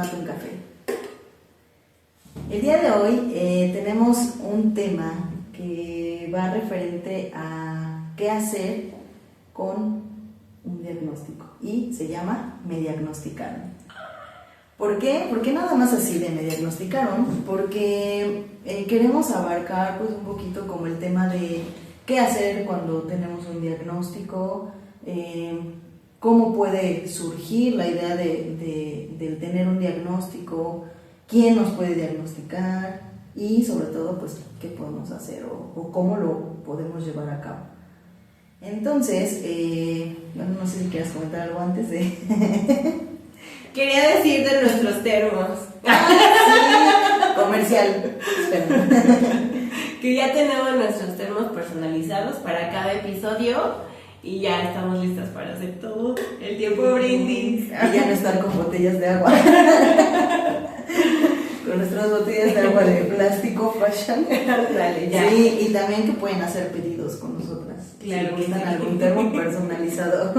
tómate un café. El día de hoy tenemos un tema que va referente a qué hacer con un diagnóstico y se llama Me diagnosticaron. ¿Por qué? Porque nada más así de me diagnosticaron, porque queremos abarcar pues un poquito como el tema de qué hacer cuando tenemos un diagnóstico, cómo puede surgir la idea de tener un diagnóstico, quién nos puede diagnosticar y sobre todo pues qué podemos hacer o cómo lo podemos llevar a cabo. Entonces, bueno, no sé si quieras comentar algo antes de... Quería decir de nuestros termos. Sí, comercial. Que ya tenemos nuestros termos personalizados para cada episodio y ya estamos listas para hacer todo el tiempo brindis. Y ya no estar con botellas de agua. Con nuestras botellas de agua de plástico fashion. Dale, ya. Sí, y también que pueden hacer pedidos con nosotras. Claro, si necesitan algún termo personalizado.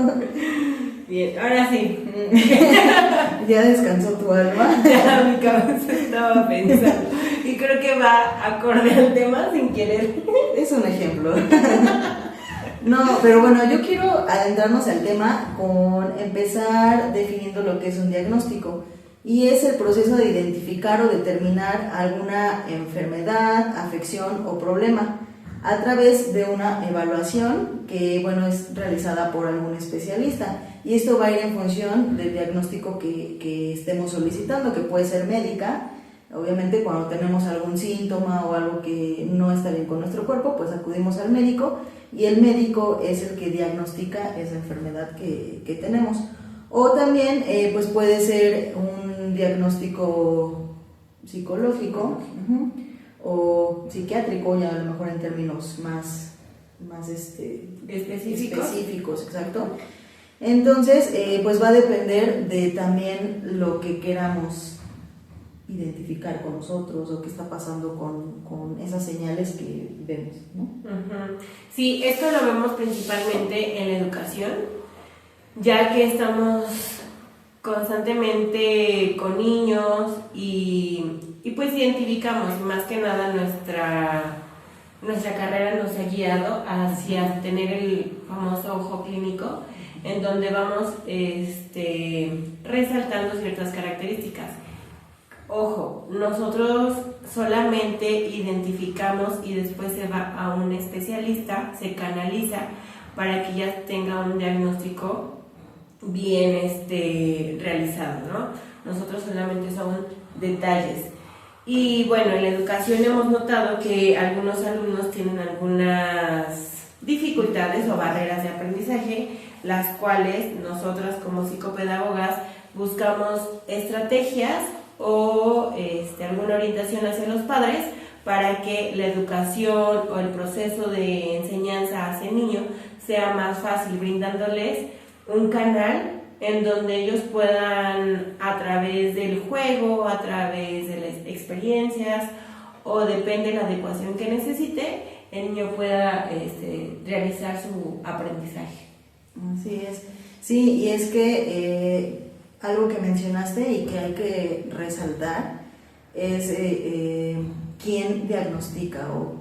Bien, ahora sí. ¿Ya descansó tu alma? Ya mi cabeza estaba pensando. Y creo que va acorde al tema sin querer. Es un ejemplo. No, pero bueno, yo quiero adentrarnos al tema con empezar definiendo lo que es un diagnóstico. Y es el proceso de identificar o determinar alguna enfermedad, afección o problema a través de una evaluación que, bueno, es realizada por algún especialista. Y esto va a ir en función del diagnóstico que estemos solicitando, que puede ser médica. Obviamente cuando tenemos algún síntoma o algo que no está bien con nuestro cuerpo, pues acudimos al médico y el médico es el que diagnostica esa enfermedad que tenemos. O también pues puede ser un diagnóstico psicológico o psiquiátrico, ya a lo mejor en términos más específicos, exacto. Entonces, pues va a depender de también lo que queramos identificar con nosotros o qué está pasando con esas señales que vemos, ¿no? Uh-huh. Sí, esto lo vemos principalmente en la educación, ya que estamos constantemente con niños y pues identificamos, más que nada nuestra carrera nos ha guiado hacia tener el famoso ojo clínico, en donde vamos resaltando ciertas características. Ojo, nosotros solamente identificamos y después se va a un especialista, se canaliza para que ya tenga un diagnóstico bien realizado, ¿no? Nosotros solamente son detalles. Y bueno, en la educación hemos notado que algunos alumnos tienen algunas dificultades o barreras de aprendizaje, las cuales nosotras como psicopedagogas buscamos estrategias o alguna orientación hacia los padres para que la educación o el proceso de enseñanza hacia el niño sea más fácil, brindándoles un canal en donde ellos puedan, a través del juego, a través de las experiencias o depende de la adecuación que necesite, el niño pueda realizar su aprendizaje. Así es. Sí, y es que algo que mencionaste y que hay que resaltar es quién diagnostica o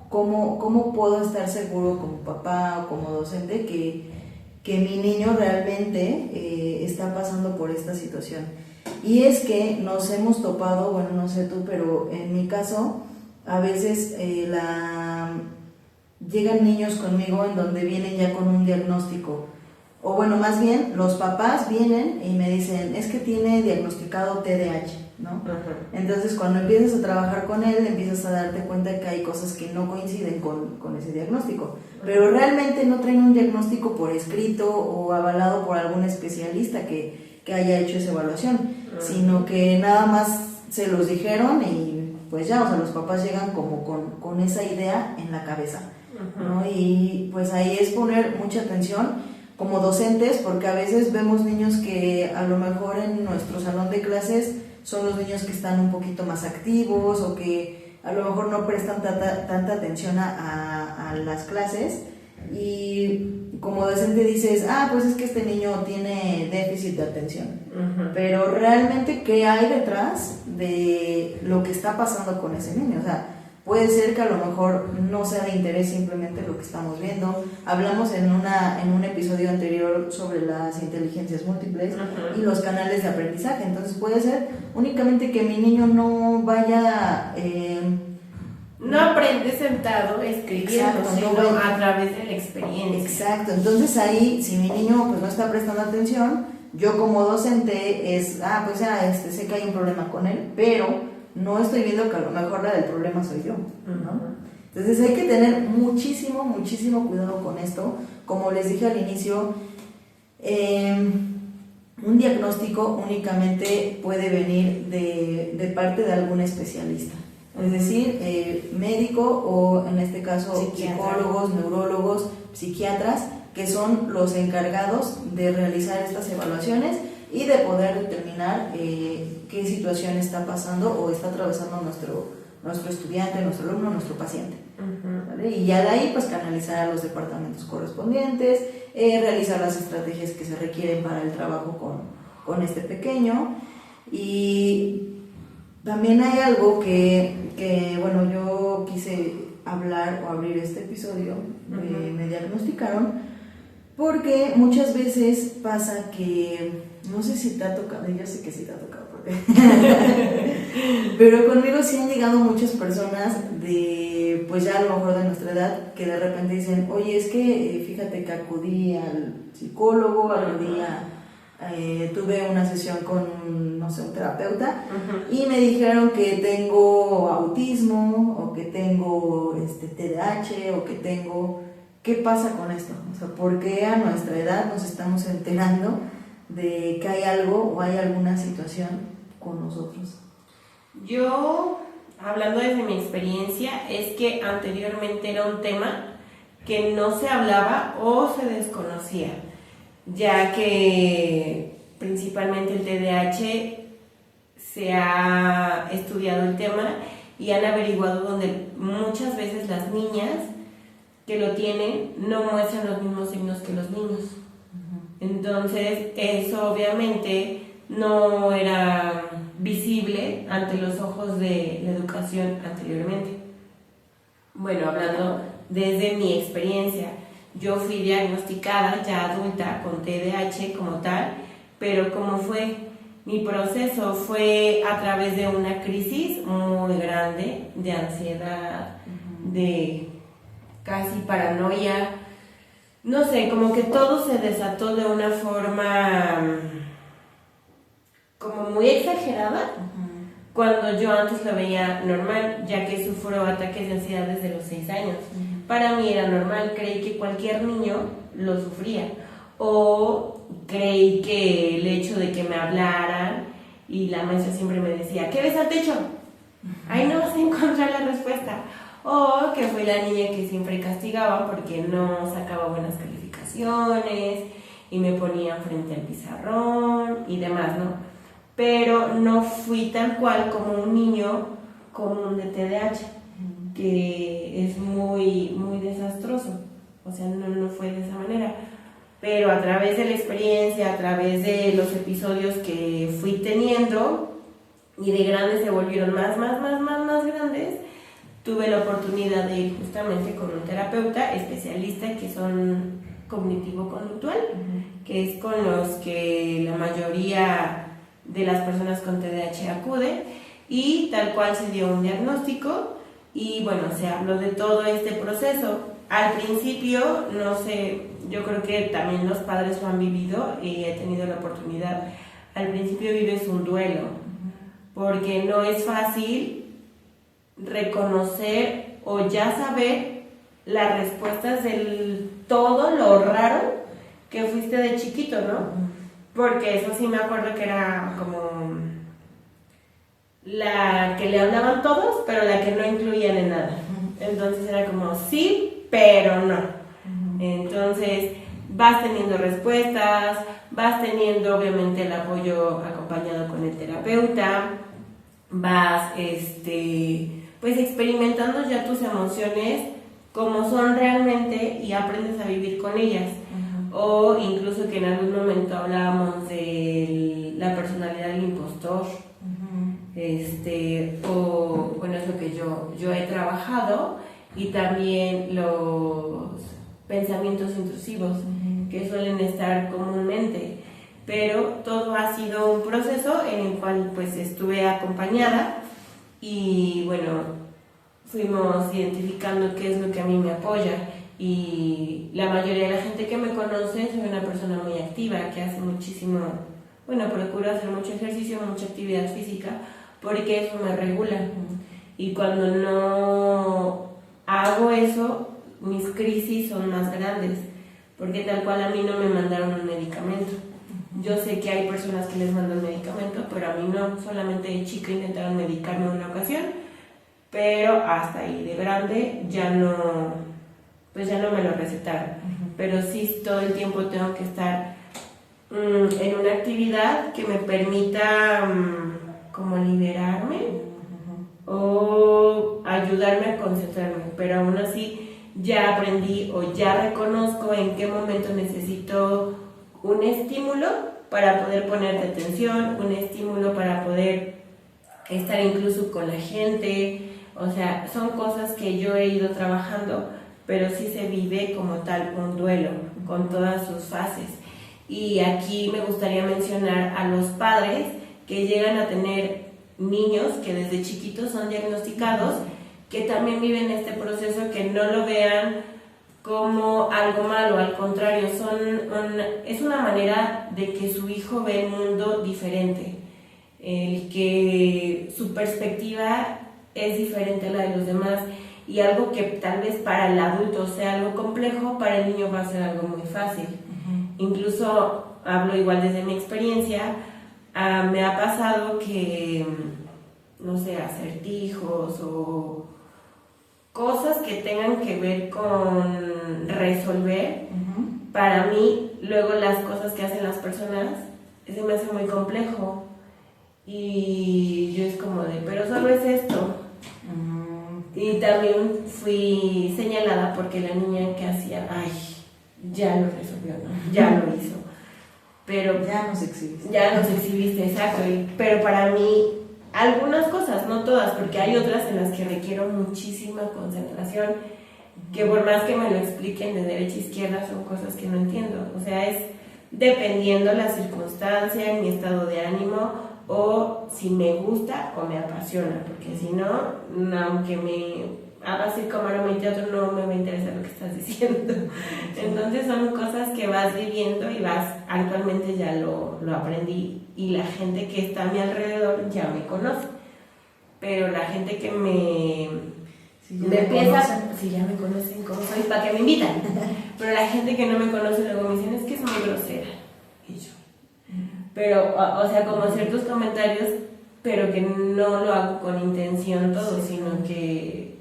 cómo puedo estar seguro como papá o como docente que mi niño realmente está pasando por esta situación. Y es que nos hemos topado, bueno, no sé tú, pero en mi caso, a veces llegan niños conmigo en donde vienen ya con un diagnóstico. O bueno, más bien, los papás vienen y me dicen, es que tiene diagnosticado TDAH, ¿no? Uh-huh. Entonces, cuando empiezas a trabajar con él, empiezas a darte cuenta que hay cosas que no coinciden con ese diagnóstico. Pero realmente no traen un diagnóstico por escrito o avalado por algún especialista que haya hecho esa evaluación, uh-huh, sino que nada más se los dijeron y pues ya, o sea, los papás llegan como con esa idea en la cabeza, uh-huh, ¿no? Y pues ahí es poner mucha atención como docentes, porque a veces vemos niños que a lo mejor en nuestro salón de clases son los niños que están un poquito más activos o que a lo mejor no prestan tanta atención a las clases y como docente dices, pues es que este niño tiene déficit de atención, pero realmente ¿qué hay detrás de lo que está pasando con ese niño? O sea, puede ser que a lo mejor no sea de interés simplemente lo que estamos viendo. Hablamos en un episodio anterior sobre las inteligencias múltiples y los canales de aprendizaje. Entonces puede ser únicamente que mi niño no vaya... no aprende sentado escribiendo, sino a través de la experiencia. Exacto. Entonces ahí, si mi niño pues no está prestando atención, yo como docente es, pues ya sé que hay un problema con él, pero no estoy viendo que a lo mejor la del problema soy yo, ¿no? Entonces hay que tener muchísimo, muchísimo cuidado con esto. Como les dije al inicio, un diagnóstico únicamente puede venir de parte de algún especialista, es decir, médico o en este caso psicólogos, neurólogos, psiquiatras, que son los encargados de realizar estas evaluaciones y de poder determinar qué situación está pasando o está atravesando nuestro estudiante, nuestro alumno, nuestro paciente. ¿Vale? Y ya de ahí pues canalizar a los departamentos correspondientes, realizar las estrategias que se requieren para el trabajo con este pequeño. Y también hay algo que bueno, yo quise hablar o abrir este episodio, me diagnosticaron, porque muchas veces pasa que, no sé si te ha tocado, yo sé que sí te ha tocado, pero conmigo sí han llegado muchas personas de, pues ya a lo mejor de nuestra edad, que de repente dicen, oye, es que fíjate que acudí al psicólogo, tuve una sesión con, no sé, un terapeuta, y me dijeron que tengo autismo, o que tengo TDAH, o que tengo... ¿Qué pasa con esto? O sea, ¿por qué a nuestra edad nos estamos enterando de que hay algo o hay alguna situación con nosotros? Yo, hablando desde mi experiencia, es que anteriormente era un tema que no se hablaba o se desconocía, ya que principalmente el TDAH se ha estudiado el tema y han averiguado donde muchas veces las niñas que lo tienen no muestran los mismos signos que los niños. Entonces eso obviamente no era visible ante los ojos de la educación anteriormente. Bueno, hablando desde mi experiencia, yo fui diagnosticada ya adulta con TDAH como tal, pero ¿cómo fue? Mi proceso fue a través de una crisis muy grande de ansiedad, de casi paranoia, no sé, como que todo se desató de una forma como muy exagerada, cuando yo antes lo veía normal, ya que sufro ataques de ansiedad desde los 6 años. Para mí era normal, creí que cualquier niño lo sufría, o creí que el hecho de que me hablaran y la maestra siempre me decía, ¿qué ves al techo? Ahí no vas a encontrar la respuesta. O que fui la niña que siempre castigaba porque no sacaba buenas calificaciones y me ponían frente al pizarrón y demás, ¿no? Pero no fui tal cual como un niño común de TDAH, que es muy, muy desastroso. O sea, no fue de esa manera. Pero a través de la experiencia, a través de los episodios que fui teniendo, y de grandes se volvieron más grandes, tuve la oportunidad de ir justamente con un terapeuta especialista que son cognitivo-conductual, que es con los que la mayoría de las personas con TDAH acuden, y tal cual se dio un diagnóstico y bueno, se habló de todo este proceso. Al principio, no sé, yo creo que también los padres lo han vivido y he tenido la oportunidad. Al principio vives un duelo, porque no es fácil reconocer o ya saber las respuestas de todo lo raro que fuiste de chiquito, ¿no? Porque eso sí me acuerdo que era como la que le hablaban todos, pero la que no incluían en nada. Entonces era como sí, pero no. Entonces vas teniendo respuestas, vas teniendo obviamente el apoyo acompañado con el terapeuta, vas pues experimentando ya tus emociones como son realmente y aprendes a vivir con ellas. O incluso que en algún momento hablábamos de la personalidad del impostor. O bueno, es lo que yo he trabajado, y también los pensamientos intrusivos que suelen estar comúnmente, pero todo ha sido un proceso en el cual pues estuve acompañada y bueno, fuimos identificando qué es lo que a mí me apoya. Y la mayoría de la gente que me conoce, soy una persona muy activa, que hace muchísimo, bueno, procuro hacer mucho ejercicio, mucha actividad física, porque eso me regula. Y cuando no hago eso, mis crisis son más grandes, porque tal cual a mí no me mandaron un medicamento. Yo sé que hay personas que les mandan medicamento, pero a mí no. Solamente de chica intentaron medicarme una ocasión, pero hasta ahí. De grande ya no, pues ya no me lo recetaron. Pero sí, todo el tiempo tengo que estar en una actividad que me permita como liberarme o ayudarme a concentrarme, pero aún así ya aprendí o ya reconozco en qué momento necesito un estímulo para poder ponerte atención, un estímulo para poder estar incluso con la gente. O sea, son cosas que yo he ido trabajando, pero sí se vive como tal un duelo con todas sus fases. Y aquí me gustaría mencionar a los padres que llegan a tener niños que desde chiquitos son diagnosticados, que también viven este proceso, que no lo vean como algo malo, al contrario, es una manera de que su hijo ve el mundo diferente, el que su perspectiva es diferente a la de los demás, y algo que tal vez para el adulto sea algo complejo, para el niño va a ser algo muy fácil. Incluso hablo igual desde mi experiencia, me ha pasado que, no sé, acertijos o cosas que tengan que ver con resolver, para mí, luego las cosas que hacen las personas, se me hace muy complejo. Y yo es como de, pero solo es esto. Y también fui señalada porque la niña que hacía, ay, ya lo resolvió, ¿no? Ya lo hizo. Pero ya nos exhibiste. Ya nos exhibiste, exacto. Pero para mí, algunas cosas, no todas, porque hay otras en las que requiero muchísima concentración, que por más que me lo expliquen de derecha a izquierda, son cosas que no entiendo. O sea, es dependiendo la circunstancia, mi estado de ánimo, o si me gusta o me apasiona, porque si no, aunque me hagas circo, maroma y teatro, no me va a interesar lo que estás diciendo. Entonces son cosas que vas viviendo y actualmente ya lo aprendí, y la gente que está a mi alrededor ya me conoce, pero la gente que me empieza, si ya me conocen cómo soy, ¿para qué me invitan? Pero la gente que no me conoce luego me dicen, es que es muy grosera, y yo, pero, o sea, como ciertos comentarios, pero que no lo hago con intención todo, sino que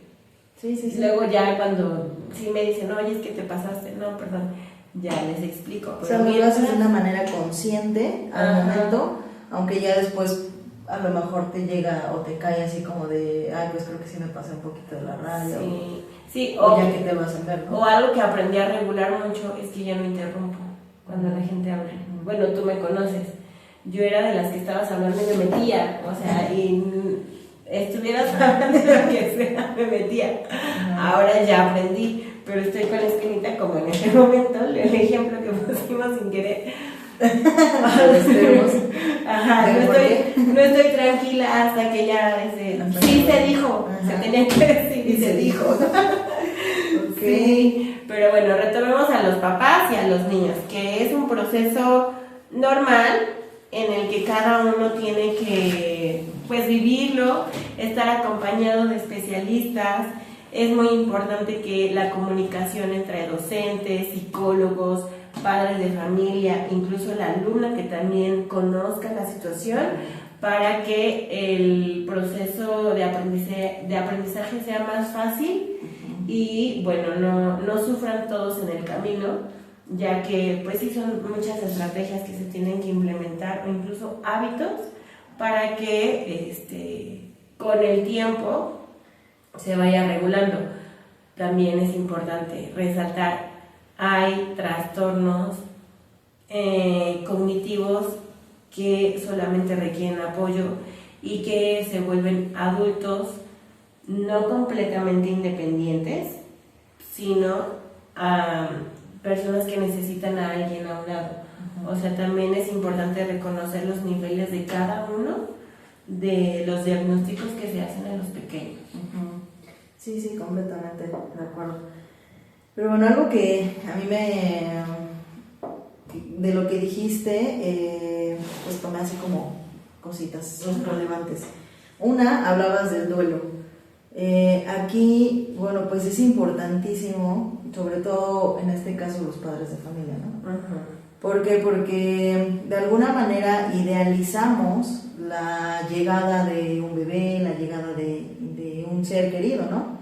luego ya cuando sí me dicen, oye, es que te pasaste, no, perdón, ya les explico. O sea, lo haces de una manera consciente al momento, aunque ya después a lo mejor te llega o te cae así como de, ay, pues creo que sí me pasé un poquito de la raya. Sí, o ya que te vas a ver, ¿no? O algo que aprendí a regular mucho es que ya no interrumpo cuando la gente habla. Bueno, tú me conoces. Yo era de las que estabas hablando y me metía, o sea, y estuvieras hablando de lo que sea, me metía. Ahora ya aprendí, pero estoy con la espinita como en ese momento, el ejemplo que pusimos sin querer. Ajá, no estoy tranquila hasta que ya sí se dijo, se tenía que decir y se dijo. Sí, pero bueno, retomemos a los papás y a los niños, que es un proceso normal en el que cada uno tiene que pues vivirlo, estar acompañado de especialistas. Es muy importante que la comunicación entre docentes, psicólogos, padres de familia, incluso la alumna, que también conozca la situación, para que el proceso de aprendizaje sea más fácil y bueno, no sufran todos en el camino, ya que pues sí son muchas estrategias que se tienen que implementar, o incluso hábitos, para que con el tiempo se vaya regulando. también es importante resaltar, hay trastornos cognitivos que solamente requieren apoyo y que se vuelven adultos no completamente independientes, sino personas que necesitan a alguien a un lado. O sea, también es importante reconocer los niveles de cada uno de los diagnósticos que se hacen en los pequeños. Sí, sí, completamente de acuerdo. Pero bueno, algo que a mí de lo que dijiste, pues tomé así como cositas relevantes. Una, hablabas del duelo. Aquí, bueno, pues es importantísimo, sobre todo en este caso los padres de familia, ¿no? ¿Por qué? Porque de alguna manera idealizamos la llegada de un bebé, la llegada de un ser querido, ¿no?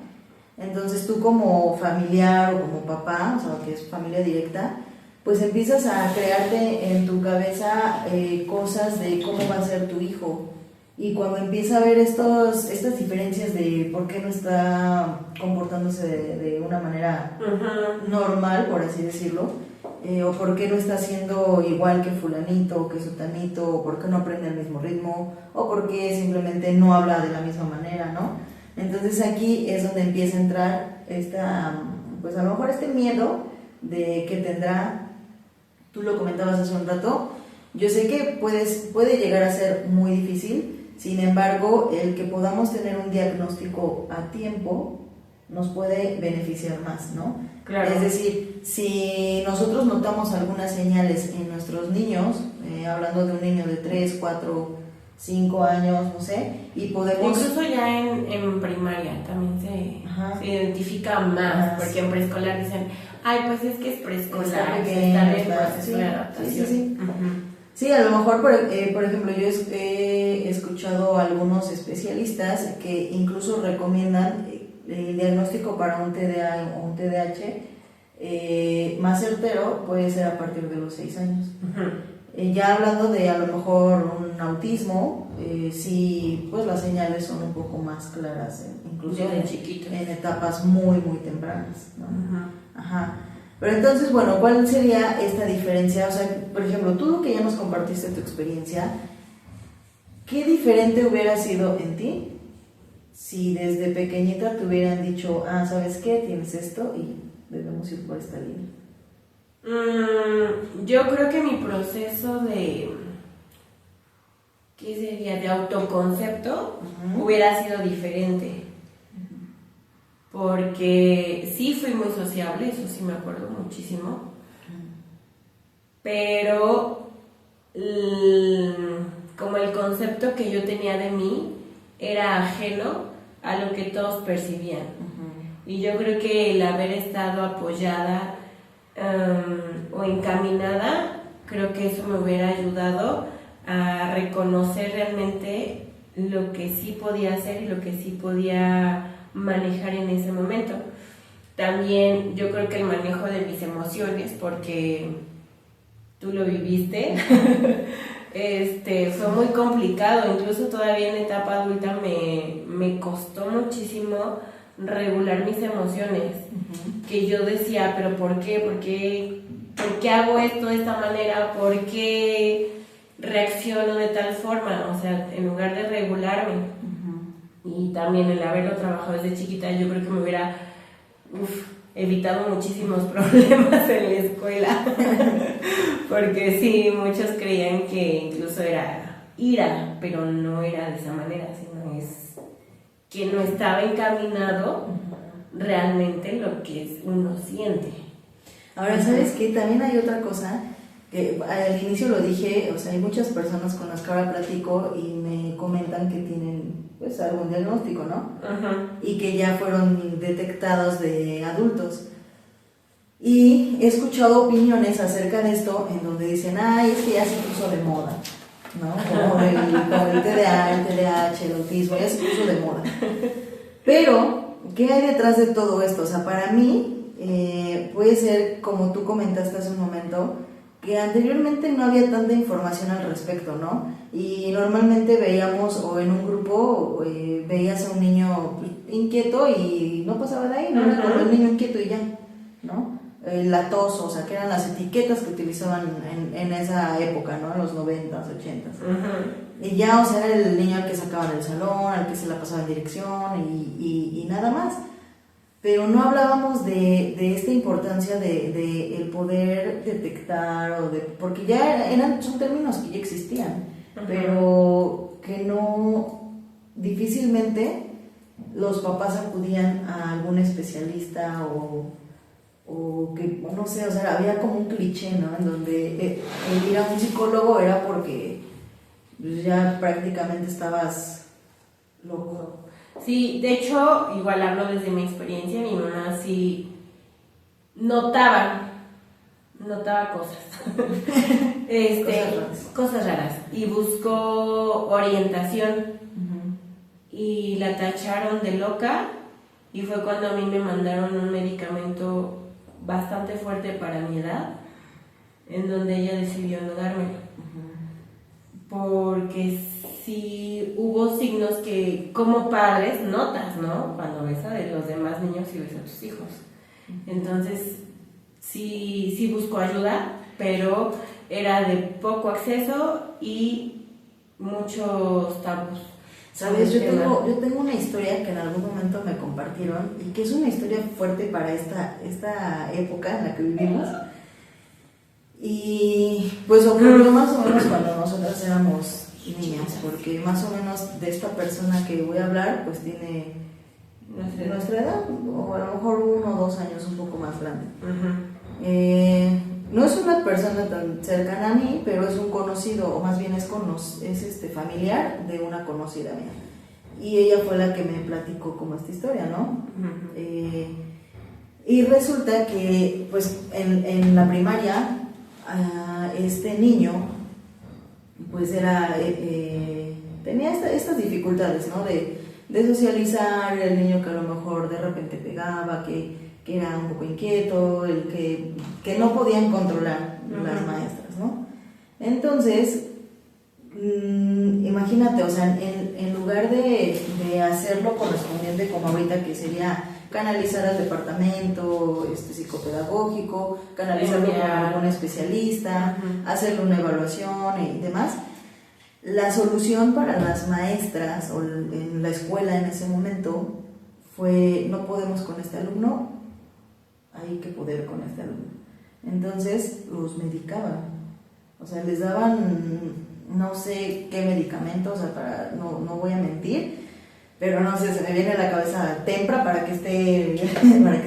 Entonces tú como familiar o como papá, o sea, que es familia directa, pues empiezas a crearte en tu cabeza cosas de cómo va a ser tu hijo. Y cuando empieza a ver estas diferencias de por qué no está comportándose de una manera normal, por así decirlo, o por qué no está haciendo igual que fulanito o que sutanito, o por qué no aprende el mismo ritmo, o por qué simplemente no habla de la misma manera, ¿no? Entonces aquí es donde empieza a entrar pues a lo mejor este miedo de que tendrá, tú lo comentabas hace un rato, yo sé que puede llegar a ser muy difícil. Sin embargo, el que podamos tener un diagnóstico a tiempo nos puede beneficiar más, ¿no? Claro. Es decir, si nosotros notamos algunas señales en nuestros niños, hablando de un niño de 3, 4, 5 años, no sé, y podemos... Incluso ya en primaria también se identifica más, porque en preescolar dicen, ay, pues es que es preescolar, está pequeño, está en el proceso de adaptación. Sí. Sí, a lo mejor, por ejemplo, yo he escuchado a algunos especialistas que incluso recomiendan el diagnóstico para un TDA o un TDAH más certero puede ser a partir de los 6 años. Ya hablando de a lo mejor un autismo, sí, pues las señales son un poco más claras, incluso en etapas muy, muy tempranas, ¿no? Pero entonces, bueno, ¿cuál sería esta diferencia? O sea, por ejemplo, tú que ya nos compartiste tu experiencia, ¿qué diferente hubiera sido en ti si desde pequeñita te hubieran dicho, ¿sabes qué? Tienes esto y debemos ir por esta línea? Yo creo que mi proceso de autoconcepto hubiera sido diferente. Porque sí fui muy sociable, eso sí me acuerdo muchísimo, pero como el concepto que yo tenía de mí era ajeno a lo que todos percibían. Y yo creo que el haber estado apoyada o encaminada, creo que eso me hubiera ayudado a reconocer realmente lo que sí podía hacer y lo que sí podía manejar en ese momento. También yo creo que el manejo de mis emociones, porque tú lo viviste, fue muy complicado. Incluso todavía en etapa adulta me costó muchísimo regular mis emociones. Que yo decía, pero ¿por qué? ¿Por qué hago esto de esta manera? ¿Por qué reacciono de tal forma? O sea, en lugar de regularme. Y también el haberlo trabajado desde chiquita, yo creo que me hubiera evitado muchísimos problemas en la escuela. Porque sí, muchos creían que incluso era ira, pero no era de esa manera, sino es que no estaba encaminado realmente en lo que uno siente. Ahora, ¿sabes qué? También hay otra cosa que al inicio lo dije, o sea, hay muchas personas con las que ahora platico y me comentan que tienen pues algún diagnóstico, ¿no? Y que ya fueron detectados de adultos. Y he escuchado opiniones acerca de esto en donde dicen, es que ya se puso de moda, ¿no? Como el TDA, el TDAH, el autismo, ya se puso de moda. Pero, ¿qué hay detrás de todo esto? O sea, para mí puede ser, como tú comentaste hace un momento, que anteriormente no había tanta información al respecto, ¿no? Y normalmente veíamos, o en un grupo, veías a un niño inquieto y no pasaba de ahí, ¿no? Era como el niño inquieto y ya, ¿no? La tos, o sea, que eran las etiquetas que utilizaban en esa época, ¿no? En los 90s, 80s. Y ya, o sea, era el niño al que sacaban del salón, al que se la pasaba en dirección y nada más. Pero no hablábamos de esta importancia de el poder detectar, porque ya son términos que ya existían, pero que no, difícilmente los papás acudían a algún especialista o que, no sé, o sea, había como un cliché, ¿no? En donde el ir a un psicólogo era porque ya prácticamente estabas loco. Sí, de hecho, igual hablo desde mi experiencia, mi mamá sí notaba cosas. Cosas raras. Y buscó orientación y la tacharon de loca y fue cuando a mí me mandaron un medicamento bastante fuerte para mi edad, en donde ella decidió no dármelo. Porque sí hubo signos que como padres notas, ¿no? Cuando ves a los demás niños y ves a tus hijos. Entonces sí buscó ayuda, pero era de poco acceso y muchos tabús. Sabes, yo tengo una historia que en algún momento me compartieron y que es una historia fuerte para esta época en la que vivimos. Y pues ocurrió más o menos cuando nosotras éramos niñas, porque más o menos de esta persona que voy a hablar pues tiene nuestra edad, o a lo mejor 1 o 2 años un poco más grande. No es una persona tan cercana a mí, pero es un conocido, o más bien es familiar de una conocida mía. Y ella fue la que me platicó como esta historia, ¿no? Y resulta que pues en la primaria este niño pues tenía estas dificultades, ¿no? De socializar, el niño que a lo mejor de repente pegaba, que era un poco inquieto, el que no podían controlar las maestras, ¿no? Entonces, imagínate, o sea, en lugar de hacerlo correspondiente como ahorita, que sería canalizar al departamento psicopedagógico, canalizarlo con algún especialista, hacerle una evaluación y demás, la solución para las maestras o en la escuela en ese momento fue: no podemos con este alumno, hay que poder con este alumno. Entonces los medicaban, o sea, les daban no sé qué medicamento, o sea, no voy a mentir, pero no sé, se me viene a la cabeza Tempra para que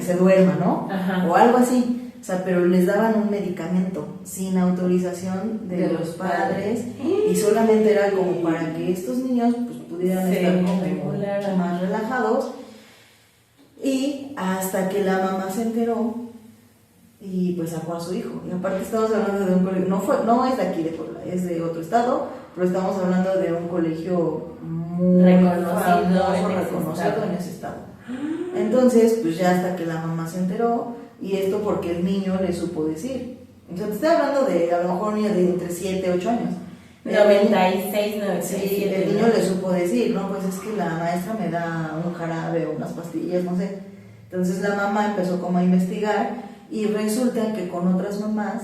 se duerma, ¿no? O algo así, o sea, pero les daban un medicamento sin autorización de los padres y solamente era como para que estos niños pues pudieran estar como más relajados. Y hasta que la mamá se enteró y pues sacó a su hijo. Y aparte estamos hablando de un colegio, no es de aquí de Puebla, es de otro estado, pero estamos hablando de un colegio muy reconocido en ese estado. Entonces, pues ya hasta que la mamá se enteró, y esto porque el niño le supo decir. O sea, te estoy hablando de a lo mejor un niño de entre 7 y 8 años. 96, 97. Sí, el niño le supo decir, no, pues es que la maestra me da un jarabe o unas pastillas, no sé. Entonces la mamá empezó como a investigar y resulta que con otras mamás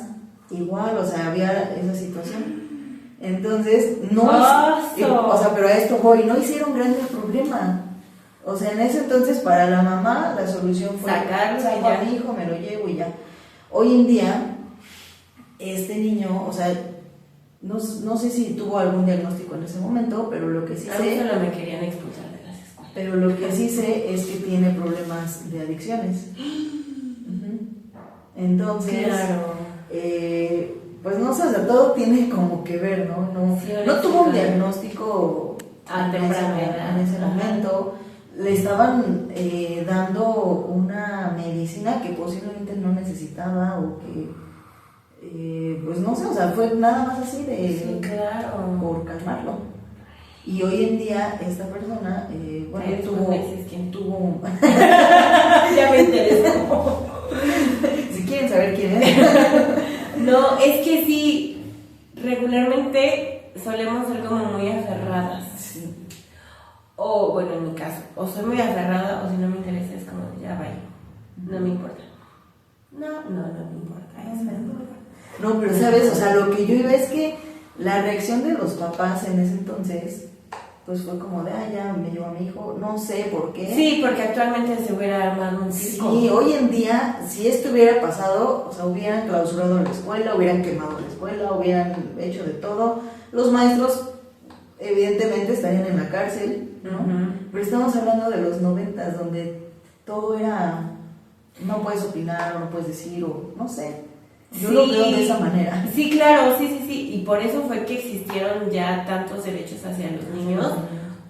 igual, o sea, había esa situación. Entonces, pero a esto voy, no hicieron grande problema. O sea, en ese entonces para la mamá la solución fue saco a mi hijo, me lo llevo y ya. Hoy en día, este niño, o sea, no sé si tuvo algún diagnóstico en ese momento, pero lo que sí sé... A mí solo me querían expulsar de las escuelas. Pero lo que sí sé es que tiene problemas de adicciones. Entonces, claro. Pues no sé, o sea, todo tiene como que ver, ¿no? No tuvo un diagnóstico en ese momento. Le estaban dando una medicina que posiblemente no necesitaba o que... pues no sé, o sea, fue nada más así por calmarlo. Y hoy en día esta persona, tuvo ya me interesó. Si quieren saber quién es. No, es que sí, regularmente solemos ser como muy aferradas. Sí. O bueno, en mi caso, o soy muy aferrada o si no me interesa es como, ya vaya, no me importa. No me importa, eso no me importa. No, pero sabes, o sea, lo que yo iba es que la reacción de los papás en ese entonces, pues fue como de, ya me llevó a mi hijo, no sé por qué. Sí, porque actualmente se hubiera armado un circo. Sí, hoy en día, si esto hubiera pasado, o sea, hubieran clausurado la escuela, hubieran quemado la escuela, hubieran hecho de todo. Los maestros, evidentemente, estarían en la cárcel, ¿no? Pero estamos hablando de los 90s, donde todo era, no puedes opinar, no puedes decir, o no sé. Yo lo veo de esa manera. Sí, claro, sí. Y por eso fue que existieron ya tantos derechos hacia los niños,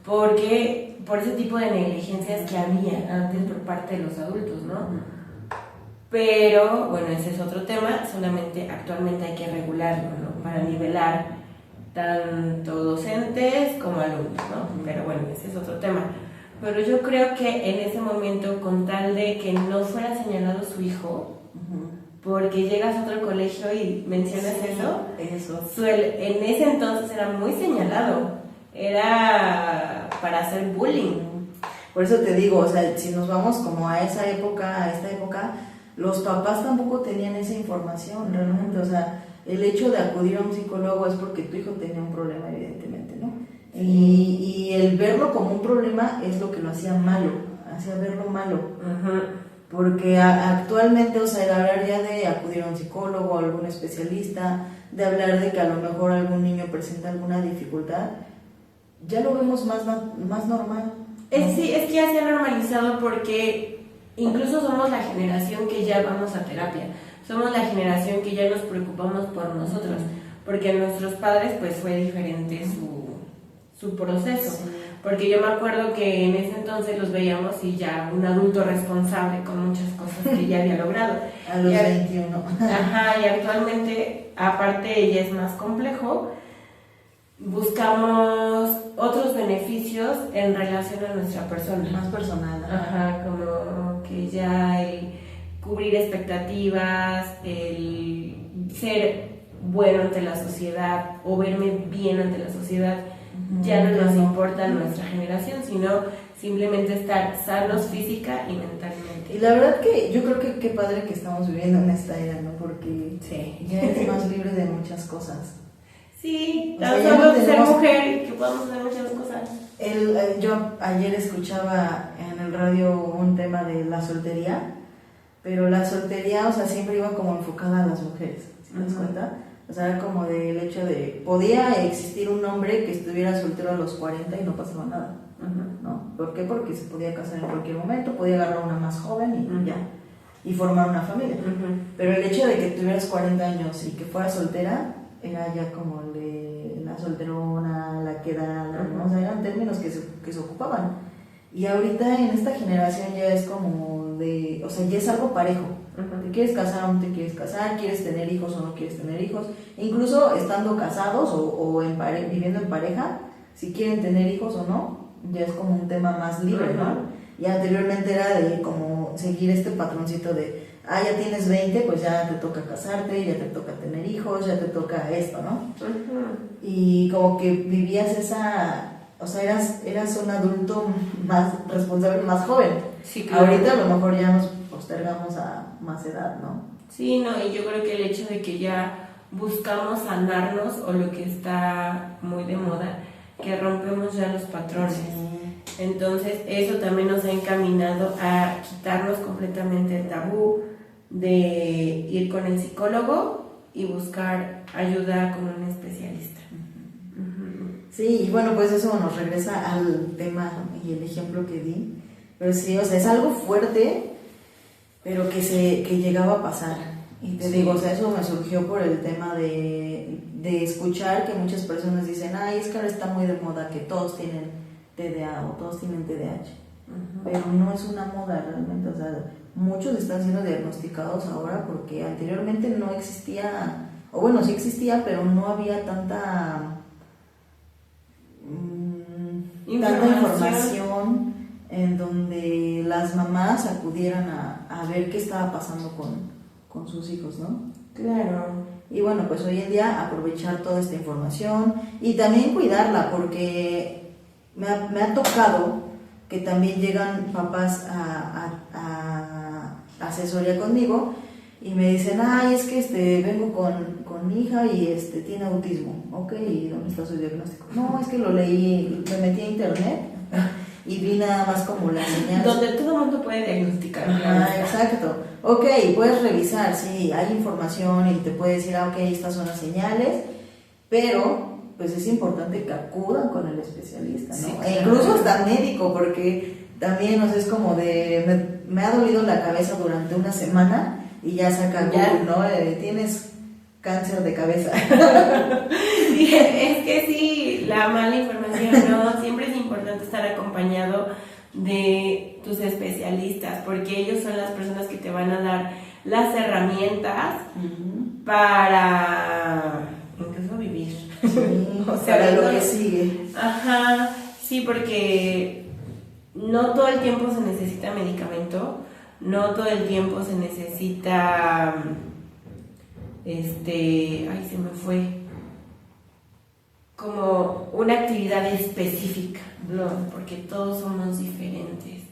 porque por ese tipo de negligencias que había antes por parte de los adultos, ¿no? Pero, bueno, ese es otro tema, solamente actualmente hay que regularlo, ¿no? Para nivelar tanto docentes como alumnos, ¿no? Pero bueno, ese es otro tema. Pero yo creo que en ese momento, con tal de que no fuera señalado su hijo, porque llegas a otro colegio y mencionas eso. En ese entonces era muy señalado, era para hacer bullying. Por eso te digo, o sea, si nos vamos como a esta época, los papás tampoco tenían esa información realmente, o sea, el hecho de acudir a un psicólogo es porque tu hijo tenía un problema, evidentemente, ¿no? Y el verlo como un problema es lo que lo hacía malo, hacía verlo malo. Porque actualmente, o sea, el hablar ya de acudir a un psicólogo o algún especialista, de hablar de que a lo mejor algún niño presenta alguna dificultad, ya lo vemos más normal, ¿no? Sí, es que ya se ha normalizado porque incluso somos la generación que ya vamos a terapia, somos la generación que ya nos preocupamos por nosotros, porque a nuestros padres pues fue diferente su proceso. Sí. Porque yo me acuerdo que en ese entonces los veíamos y ya un adulto responsable con muchas cosas que ya había logrado. A los 21. Ajá, y actualmente, aparte ya es más complejo, buscamos otros beneficios en relación a nuestra persona. Más personal. Ajá, como que ya el cubrir expectativas, el ser bueno ante la sociedad o verme bien ante la sociedad, ya no nos importa nuestra generación, sino simplemente estar sanos física y mentalmente. Y la verdad que yo creo que qué padre que estamos viviendo en esta era, ¿no? Porque ya eres más libre de muchas cosas. Sí, solo ser mujer y que podamos hacer muchas cosas. Yo ayer escuchaba en el radio un tema de la soltería, pero la soltería, o sea, siempre iba como enfocada a las mujeres, ¿sí te das cuenta? O sea, era como del hecho de, podía existir un hombre que estuviera soltero a los 40 y no pasaba nada, ¿no? ¿Por qué? Porque se podía casar en cualquier momento, podía agarrar una más joven y ya, y formar una familia. Pero el hecho de que tuvieras 40 años y que fueras soltera, era ya como la solterona, la quedada, ¿no? O sea, eran términos que se ocupaban. Y ahorita en esta generación ya es como de, o sea, ya es algo parejo. ¿Te quieres casar o no te quieres casar? ¿Quieres tener hijos o no quieres tener hijos? Incluso estando casados o viviendo en pareja, si quieren tener hijos o no, ya es como un tema más libre, ¿no? Y anteriormente era de como seguir este patroncito de, ya tienes 20, pues ya te toca casarte, ya te toca tener hijos, ya te toca esto, ¿no? Y como que vivías o sea, eras un adulto más responsable, más joven. Sí, claro. Ahorita a lo mejor ya nos postergamos a más edad, ¿no? Sí, no, y yo creo que el hecho de que ya buscamos sanarnos, o lo que está muy de moda, que rompemos ya los patrones. Sí. Entonces eso también nos ha encaminado a quitarnos completamente el tabú de ir con el psicólogo y buscar ayuda con un especialista. Sí, y bueno, pues eso nos regresa al tema y el ejemplo que di. Pero sí, o sea, es algo fuerte, pero que llegaba a pasar. Y te digo, o sea, eso me surgió por el tema de escuchar que muchas personas dicen, es que ahora está muy de moda que todos tienen TDA o todos tienen TDAH. Pero no es una moda realmente, o sea, muchos están siendo diagnosticados ahora porque anteriormente no existía, o bueno, sí existía, pero no había tanta información en donde las mamás acudieran a ver qué estaba pasando con sus hijos, ¿no? Claro. Y bueno, pues hoy en día aprovechar toda esta información y también cuidarla, porque me ha tocado que también llegan papás a asesoría conmigo y me dicen, ay, es que vengo con mi hija y tiene autismo. Ok, ¿y dónde está su diagnóstico? No, es que lo leí, me metí a internet y vi nada más como las señales. Donde todo el mundo puede diagnosticar. Ajá, exacto. Ok, puedes revisar, sí, hay información y te puede decir, ok, estas son las señales, pero pues es importante que acudan con el especialista, ¿no? Sí, E incluso hasta médico, porque también, o sea, es como de, me ha dolido la cabeza durante una semana y ya saca Google, ¿no? Tienes cáncer de cabeza. Sí, es que sí, la mala información, ¿no? Siempre es importante estar acompañado de tus especialistas, porque ellos son las personas que te van a dar las herramientas para incluso vivir. Sí, o sea, para lo que sigue. Ajá, sí, porque no todo el tiempo se necesita medicamento, no todo el tiempo se necesita, ay, se me fue, como una actividad específica, no, porque todos somos diferentes.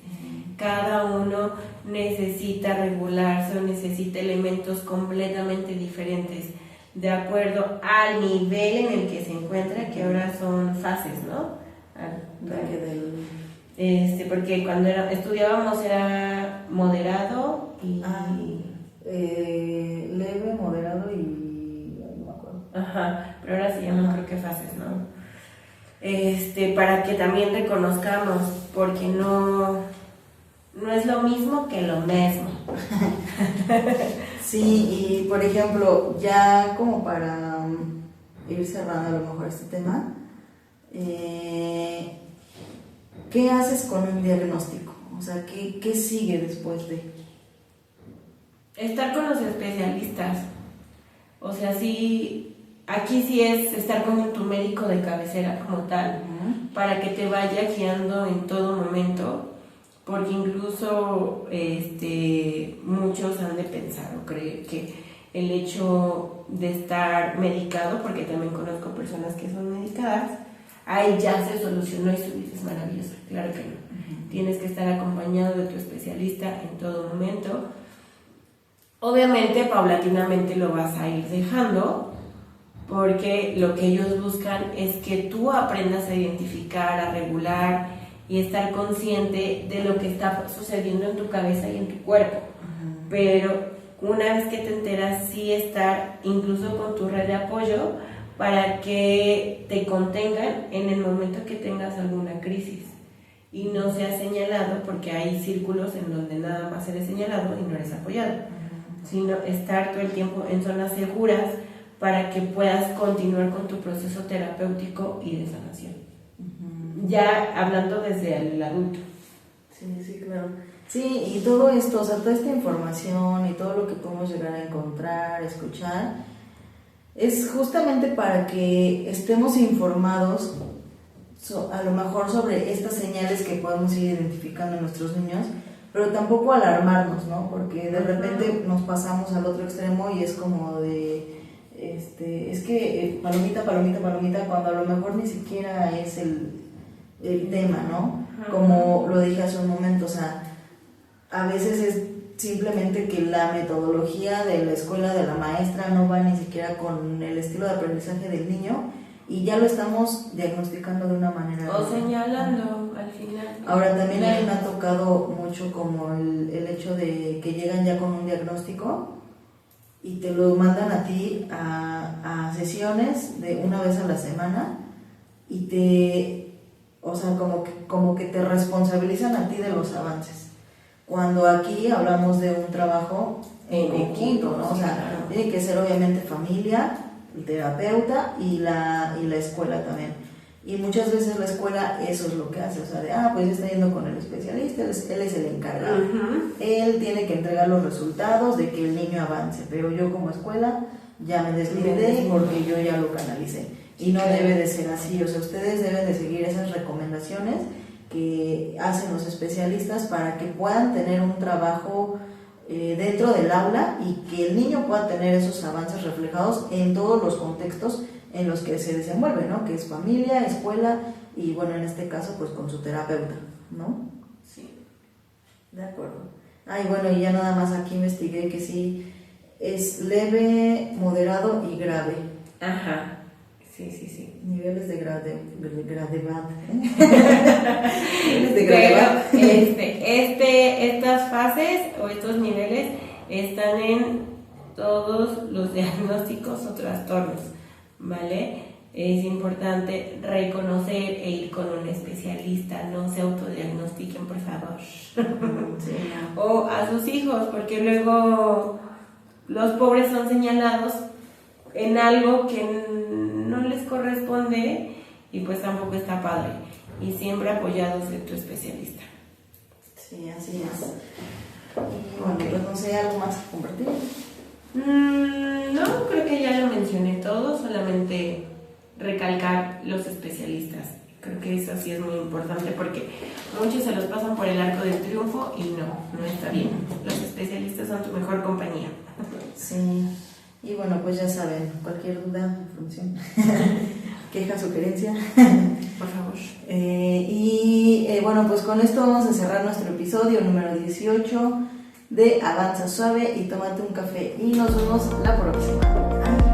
Cada uno necesita regularse o necesita elementos completamente diferentes de acuerdo al nivel en el que se encuentra, que ahora son fases, ¿no? Porque cuando estudiábamos era moderado y... leve, moderado y... no me acuerdo. Ajá, pero ahora se llaman creo que fases, ¿no? Para que también reconozcamos, porque no es lo mismo que lo mismo. Sí, y por ejemplo, ya como para ir cerrando a lo mejor este tema, ¿qué haces con un diagnóstico? O sea, ¿qué sigue después de...? Estar con los especialistas. O sea, sí, aquí sí es estar con tu médico de cabecera como tal, para que te vaya guiando en todo momento, porque incluso muchos han de pensar o creer que el hecho de estar medicado, porque también conozco personas que son medicadas, ahí ya se solucionó y su vida es maravillosa. Claro que no. Tienes que estar acompañado de tu especialista en todo momento. Obviamente, paulatinamente lo vas a ir dejando, porque lo que ellos buscan es que tú aprendas a identificar, a regular y estar consciente de lo que está sucediendo en tu cabeza y en tu cuerpo. Pero una vez que te enteras, sí estar incluso con tu red de apoyo para que te contengan en el momento que tengas alguna crisis y no seas señalado, porque hay círculos en donde nada más eres señalado y no eres apoyado, sino estar todo el tiempo en zonas seguras para que puedas continuar con tu proceso terapéutico y de sanación. Ya hablando desde el adulto. Sí, claro. Sí, y todo esto, o sea, toda esta información y todo lo que podemos llegar a encontrar, escuchar, es justamente para que estemos informados a lo mejor sobre estas señales que podemos ir identificando en nuestros niños, pero tampoco alarmarnos, ¿no? Porque de repente nos pasamos al otro extremo y es como de, es que palomita, cuando a lo mejor ni siquiera es el tema, ¿no? Como lo dije hace un momento, o sea, a veces es simplemente que la metodología de la escuela, de la maestra, no va ni siquiera con el estilo de aprendizaje del niño y ya lo estamos diagnosticando de una manera. O señalando al final. Ahora también a mí me ha tocado mucho como el hecho de que llegan ya con un diagnóstico y te lo mandan a ti a sesiones de una vez a la semana y o sea, como que te responsabilizan a ti de los avances. Cuando aquí hablamos de un trabajo en equipo, ¿no? O sea, tiene que ser obviamente familia, el terapeuta y la escuela también. Y muchas veces la escuela eso es lo que hace, o sea, pues está yendo con el especialista, él es el encargado. Él tiene que entregar los resultados de que el niño avance, pero yo como escuela ya me deslindé porque yo ya lo canalicé. Y no debe de ser así, o sea, ustedes deben de seguir esas recomendaciones que hacen los especialistas para que puedan tener un trabajo dentro del aula y que el niño pueda tener esos avances reflejados en todos los contextos en los que se desenvuelve, ¿no? Que es familia, escuela y bueno, en este caso pues con su terapeuta, ¿no? De acuerdo. Ay, bueno, y ya nada más aquí investigué que sí es leve, moderado y grave. Ajá. Sí. Niveles de gravedad. Niveles de Pero gravedad. estas fases o estos niveles están en todos los diagnósticos o trastornos, ¿vale? Es importante reconocer e ir con un especialista, no se autodiagnostiquen, por favor. Sí, no. O a sus hijos, porque luego los pobres son señalados en algo que no les corresponde y pues tampoco está padre. Y siempre apoyados de tu especialista. Sí, así es. Y bueno, pues no sé, ¿algo más que compartir? No, creo que ya lo mencioné todo, solamente recalcar los especialistas. Creo que eso sí es muy importante porque muchos se los pasan por el arco del triunfo y no está bien. Los especialistas son tu mejor compañía. Sí, y bueno, pues ya saben, cualquier duda, información, queja, sugerencia, Por favor. Bueno, pues con esto vamos a cerrar nuestro episodio número 18 de Avanza Suave y tómate un café y nos vemos la próxima. Adiós.